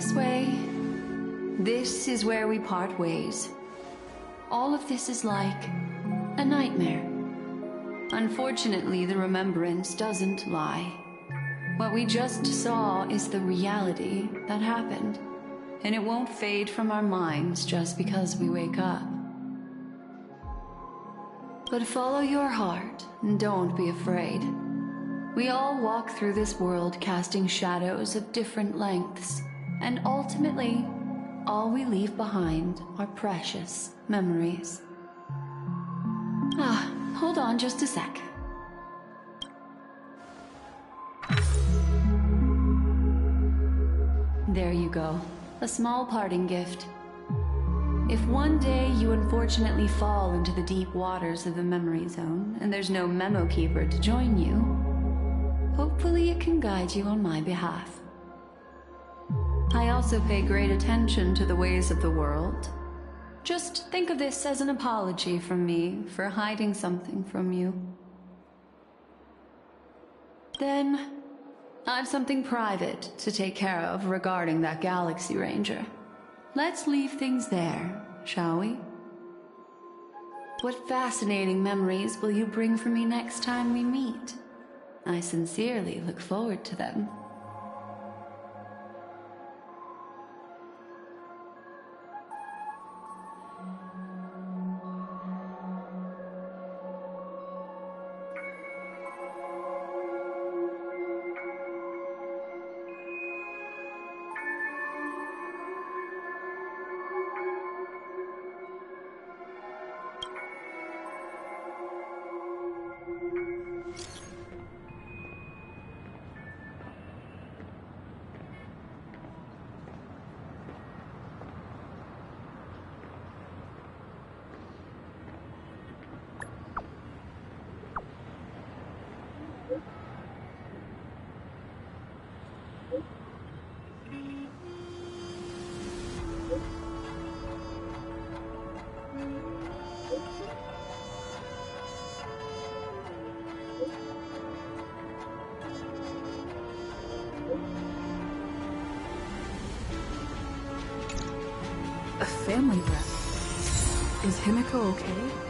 This way. This is where we part ways. All of this is like a nightmare. Unfortunately, the remembrance doesn't lie. What we just saw is the reality that happened, and it won't fade from our minds just because we wake up. But follow your heart, and don't be afraid. We all walk through this world casting shadows of different lengths, and ultimately, all we leave behind are precious memories. Hold on just a sec. There you go. A small parting gift. If one day you unfortunately fall into the deep waters of the memory zone, and there's no memo keeper to join you, hopefully it can guide you on my behalf. I also pay great attention to the ways of the world. Just think of this as an apology from me for hiding something from you. Then, I've something private to take care of regarding that Galaxy Ranger. Let's leave things there, shall we? What fascinating memories will you bring for me next time we meet? I sincerely look forward to them. A family rep. Is Himiko okay?